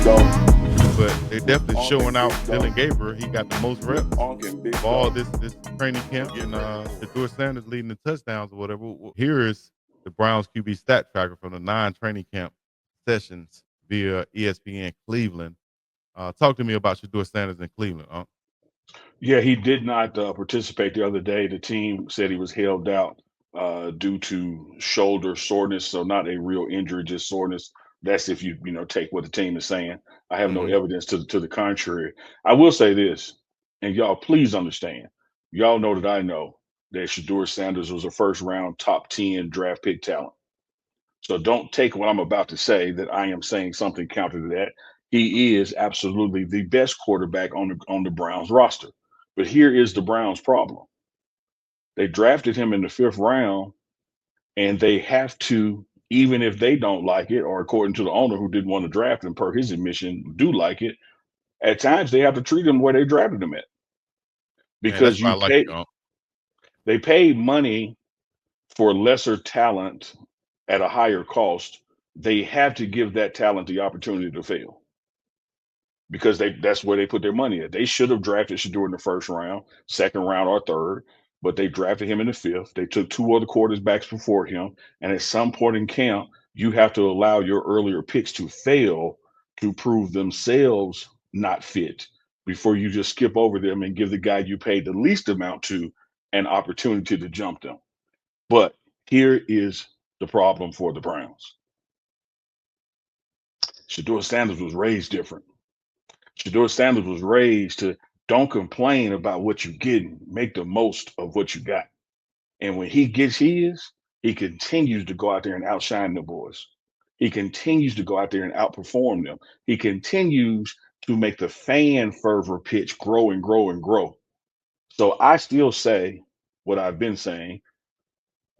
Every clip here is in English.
But they're definitely showing out Dylan Gabriel. He got the most reps of all this training camp, and Shedeur Sanders leading the touchdowns or whatever. Here is the Browns QB stat tracker from the 9 training camp sessions via ESPN Cleveland. Talk to me about Shedeur Sanders in Cleveland. Yeah, he did not participate the other day. The team said he was held out due to shoulder soreness, so not a real injury, just soreness. That's if you take what the team is saying. I have no Mm-hmm. evidence to the contrary. I will say this, and y'all please understand. Y'all know that I know that Shedeur Sanders was a first round top 10 draft pick talent. So don't take what I'm about to say that I am saying something counter to that. He is absolutely the best quarterback on the Browns roster. But here is the Browns' problem. They drafted him in the fifth round, and they have to, even if they don't like it, or according to the owner who didn't want to draft him per his admission, do like it, at times they have to treat him where they drafted him at. Man, that's Because why I like you. they paid money for lesser talent at a higher cost. They have to give that talent the opportunity to fail because that's where they put their money at. They should have drafted Shedeur in the first round, second round, or third, but they drafted him in the fifth. They took two other quarterbacks before him, and at some point in camp, you have to allow your earlier picks to fail to prove themselves not fit before you just skip over them and give the guy you paid the least amount to an opportunity to jump them. But here is the problem for the Browns. Shedeur Sanders was raised different. Shedeur Sanders was raised to don't complain about what you're getting, make the most of what you got. And when he gets his, he continues to go out there and outshine the boys. He continues to go out there and outperform them. He continues to make the fan fervor pitch grow and grow and grow. So I still say what I've been saying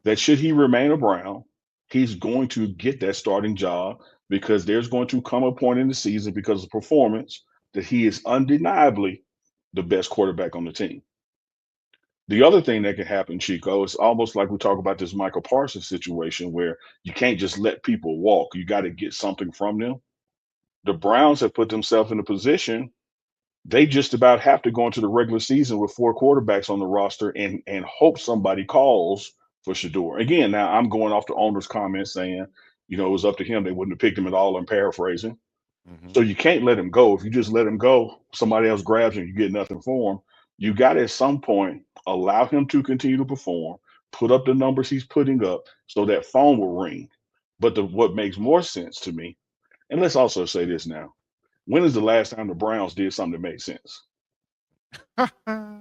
that should he remain a Brown, he's going to get that starting job because there's going to come a point in the season because of performance that he is undeniably the best quarterback on the team. The other thing that can happen, Chico, is almost like we talk about this Michael Parsons situation where you can't just let people walk. You got to get something from them. The Browns have put themselves in a position they just about have to go into the regular season with four quarterbacks on the roster and hope somebody calls for Shedeur. Again, now I'm going off the owner's comments saying, it was up to him. They wouldn't have picked him at all. I'm paraphrasing. Mm-hmm. So you can't let him go. If you just let him go, somebody else grabs him, you get nothing for him. You got to at some point allow him to continue to perform, put up the numbers he's putting up so that phone will ring. But what makes more sense to me, and let's also say this now, when is the last time the Browns did something that made sense?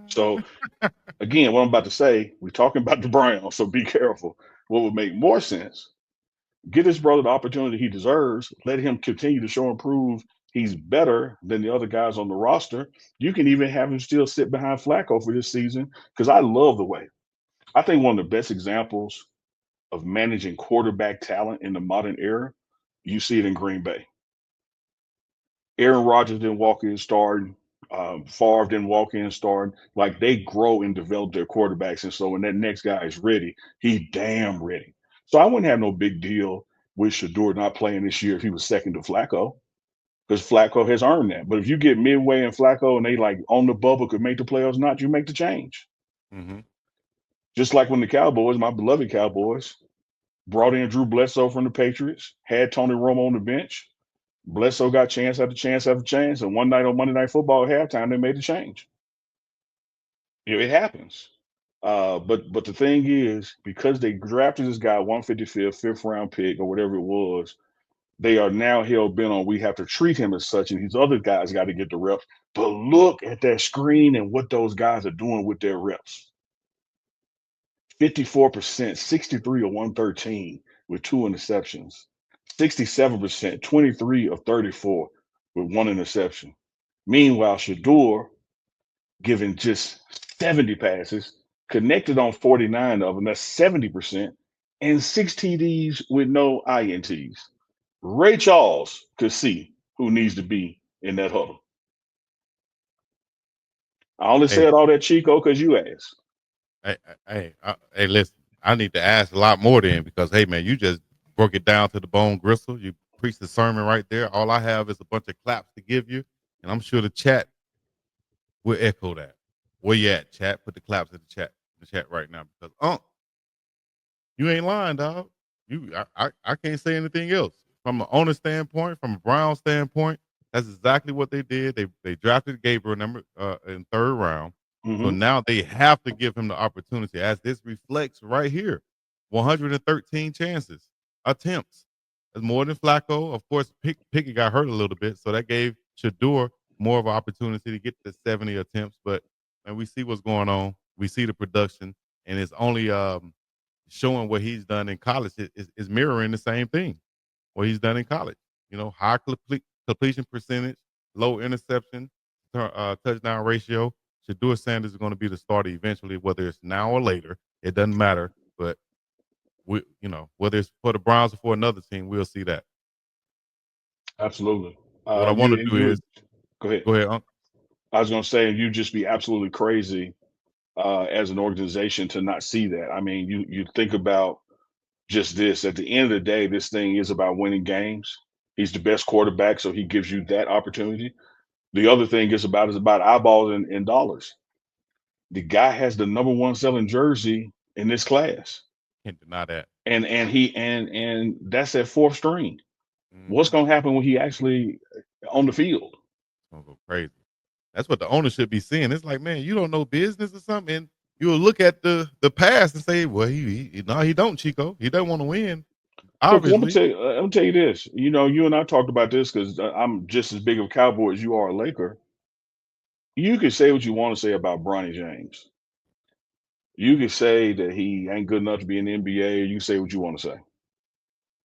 So again, what I'm about to say, we're talking about the Browns, so be careful. What would make more sense? Get his brother the opportunity he deserves. Let him continue to show and prove he's better than the other guys on the roster. You can even have him still sit behind Flacco for this season because I love the way. I think one of the best examples of managing quarterback talent in the modern era, you see it in Green Bay. Aaron Rodgers didn't walk in starting. Favre didn't walk in starting. Like they grow and develop their quarterbacks, and so when that next guy is ready, he's damn ready. So I wouldn't have no big deal with Shedeur not playing this year if he was second to Flacco, because Flacco has earned that. But if you get midway in Flacco and they like on the bubble could make the playoffs, not you make the change. Mm-hmm. Just like when the Cowboys, my beloved Cowboys, brought in Drew Bledsoe from the Patriots, had Tony Romo on the bench. Bledsoe got chance after chance after chance, and one night on Monday Night Football at halftime, they made the change. It happens. But the thing is, because they drafted this guy 155th, fifth round pick, or whatever it was, they are now hell bent on we have to treat him as such, and these other guys got to get the reps. But look at that screen and what those guys are doing with their reps. 54%, 63 of 113 with two interceptions. 67%, 23 of 34 with one interception. Meanwhile, Shedeur given just 70 passes, connected on 49 of them, that's 70%, and six TDs with no INTs. Ray Charles could see who needs to be in that huddle. I only Hey, said all that, Chico, because you asked. hey, listen. I need to ask a lot more then because hey, man, you just broke it down to the bone gristle. You preached the sermon right there. All I have is a bunch of claps to give you, and I'm sure the chat will echo that. Where you at, chat? Put the claps in the chat right now because you ain't lying, dog. I can't say anything else. From an owner standpoint, from a Brown standpoint, that's exactly what they did. They drafted Gabriel in third round. So Mm-hmm. now they have to give him the opportunity, as this reflects right here. 113 chances, attempts. That's more than Flacco. Of course, Pickett got hurt a little bit, so that gave Shedeur more of an opportunity to get to 70 attempts. But and we see what's going on. We see the production, and it's only showing what he's done in college is mirroring the same thing. What he's done in college. High completion percentage, low interception, touchdown ratio. Shedeur Sanders is going to be the starter eventually, whether it's now or later. It doesn't matter. But whether it's for the Browns or for another team, we'll see that. Absolutely. So what I want to do You is would go ahead. go ahead, Unc. I was going to say, you'd just be absolutely crazy as an organization to not see that. I mean, you think about just this. At the end of the day, this thing is about winning games. He's the best quarterback, so he gives you that opportunity. The other thing is about eyeballs and dollars. The guy has the number one selling jersey in this class, Can't deny that. and that's at fourth string. What's Mm-hmm. going to happen when he actually on the field? It's gonna go crazy. That's what the owner should be seeing. It's like, man, you don't know business or something. And you'll look at the past and say, well, no, he don't, Chico. He doesn't want to win, Look, obviously. let me tell you this. You know, you and I talked about this because I'm just as big of a Cowboy as you are a Laker. You can say what you want to say about Bronny James. You can say that he ain't good enough to be in the NBA. You say what you want to say.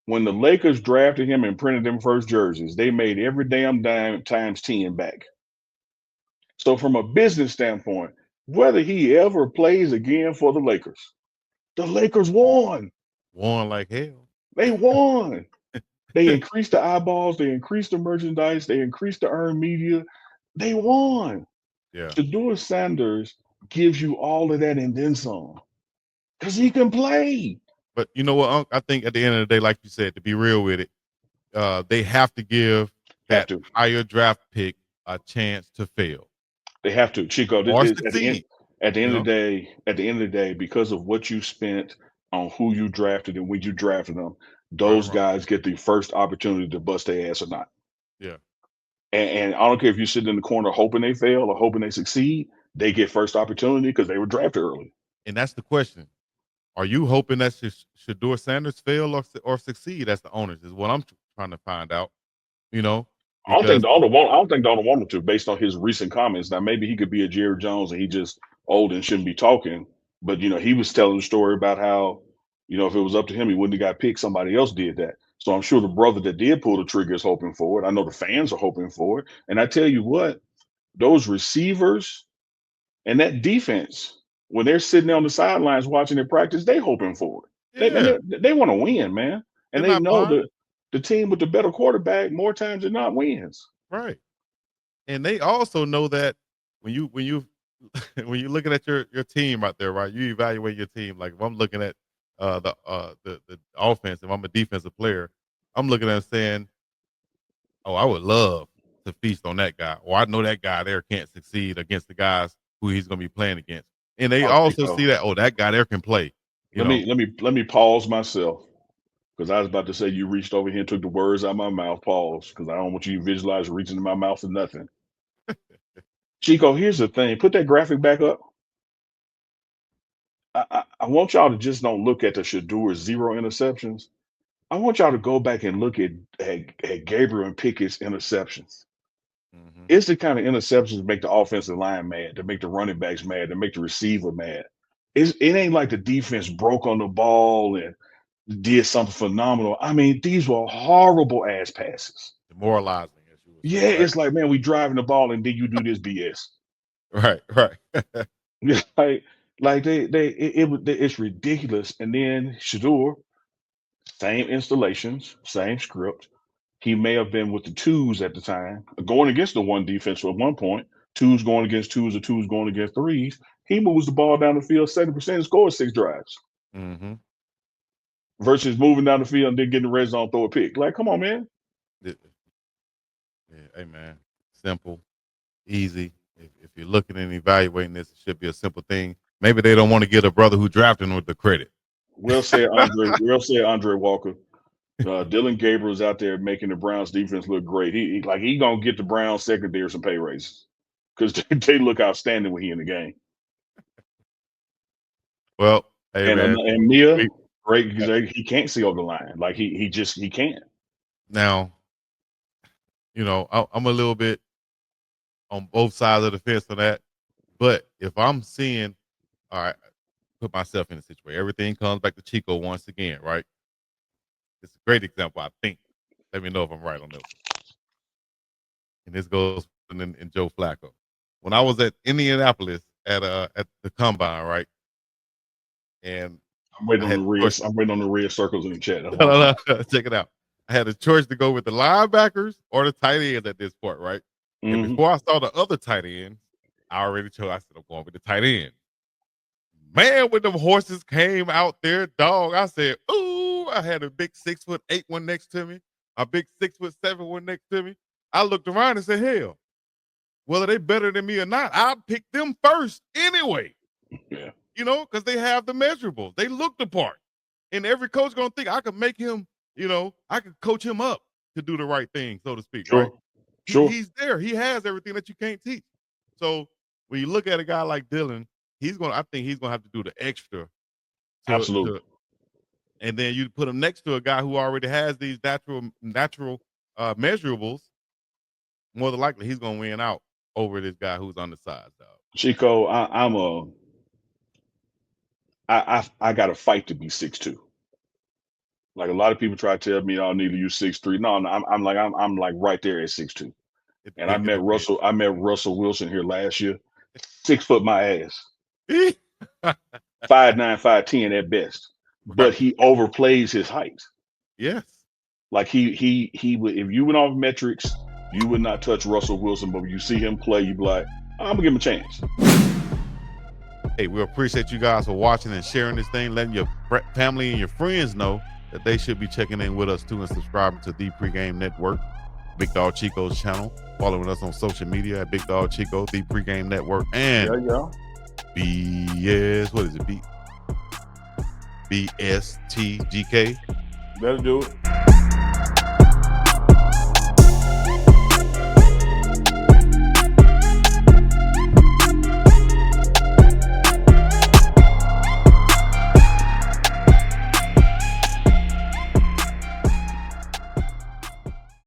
When the Lakers drafted him and printed them first jerseys, they made every damn dime times 10 back. So, from a business standpoint, whether he ever plays again for the Lakers won. Won like hell. They won. They increased the eyeballs, they increased the merchandise, they increased the earned media. They won. Yeah. Shedeur Sanders gives you all of that and then some because he can play. But you know what, Unc? I think at the end of the day, like you said, to be real with it, they have to give Have that to. higher draft pick a chance to fail They have to. Chico, or at the end succeed. at the You end of know, the day, because of what you spent on who you drafted and when you drafted them, right, those right. guys get the first opportunity to bust their ass or not. Yeah. And I don't care if you're sitting in the corner hoping they fail or hoping they succeed, they get first opportunity because they were drafted early. And that's the question. Are you hoping that Shedeur Sanders fail or succeed as the owners? Is what I'm trying to find out. You know, because I don't think the owner wanted to, based on his recent comments. Now maybe he could be a Jerry Jones and he just old and shouldn't be talking. But he was telling the story about how, if it was up to him, he wouldn't have got picked. Somebody else did that. So I'm sure the brother that did pull the trigger is hoping for it. I know the fans are hoping for it. And I tell you what, those receivers and that defense, when they're sitting on the sidelines watching their practice, they hoping for it. yeah, They want to win, man. they're And they not know blind, that the team with the better quarterback more times than not wins. right? And they also know that when you when you're looking at your team out there, right? You evaluate your team. Like if I'm looking at the offense, if I'm a defensive player, I'm looking at it saying, oh, I would love to feast on that guy, or I know that guy there can't succeed against the guys who he's going to be playing against. And they Oh, also see Chico. that, oh, that guy there can play. You know, Let me pause myself because I was about to say you reached over here and took the words out of my mouth. Pause because I don't want you to visualize reaching in my mouth for nothing. Chico, here's the thing. Put that graphic back up. I want y'all to just don't look at the Shedeur zero interceptions. I want y'all to go back and look at Gabriel and Pickett's interceptions. hmm It's the kind of interceptions that make the offensive line mad, that make the running backs mad, that make the receiver mad. It ain't like the defense broke on the ball and did something phenomenal. I mean, these were horrible ass passes. demoralizing, as you would say, Yeah, right? it's like, man, we driving the ball and then you do this BS. Right, right. like, it's ridiculous. And then Shador, same installations, same script. He may have been with the twos at the time, going against the one defense at one point. Twos going against twos or twos going against threes. He moves the ball down the field 70% and scores 6 drives hmm versus moving down the field and then getting the red zone, throw a pick. Like, come on, man. Yeah, hey man, simple, easy. If you're looking and evaluating this, it should be a simple thing. Maybe they don't want to get a brother who drafted him with the credit. Well said, Andre. Well said, Andre Walker. Dylan Gabriel's out there making the Browns defense look great. He gonna get the Browns secondary some pay raises because they look outstanding when he in the game. Well, hey man, And Mia, we, great because he can't see over the line. Like he can't. now I'm a little bit on both sides of the fence on that. But if I'm seeing, all right, put myself in a situation, everything comes back to Chico once again, right? It's a great example, I think. Let me know if I'm right on this. And this goes in Joe Flacco. When I was at Indianapolis at the combine, right? And I'm waiting I on had the the red. choice. I'm waiting on the red circles in the chat. That's what I'm No, saying. no, check it out. I had a choice to go with the linebackers or the tight ends at this point, right? And Mm-hmm. before I saw the other tight ends, I already chose. I said I'm going with the tight end. Man, when them horses came out there, dog, I said, ooh, I had a big 6'8" one next to me, a big 6'7" one next to me. I looked around and said, hell, whether they better than me or not, I'll pick them first anyway. Yeah. Because they have the measurables. They look the part. And every coach gonna think I could make him, I could coach him up to do the right thing, so to speak, right? Sure. He's there. He has everything that you can't teach. So when you look at a guy like Dylan, I think he's gonna have to do the extra Absolutely. and then you put him next to a guy who already has these natural measurables. More than likely, he's gonna win out over this guy who's on the side, dog. Chico, I got to fight to be 6'2". Like a lot of people try to tell me I need to use 6'3". No, I'm like right there at 6'2". And I met Russell Wilson here last year. 6 foot my ass. 5'9", 5'10" at best. But he overplays his height. Yes. Like he would, if you went off metrics, you would not touch Russell Wilson. But when you see him play, you'd be like, I'm gonna give him a chance. Hey, we appreciate you guys for watching and sharing this thing, letting your family and your friends know that they should be checking in with us too and subscribing to the Pregame Network, Big Dog Chico's channel, following us on social media at Big Dog Chico, the Pregame Network, and BS, what is it? BSTGK. Better do it.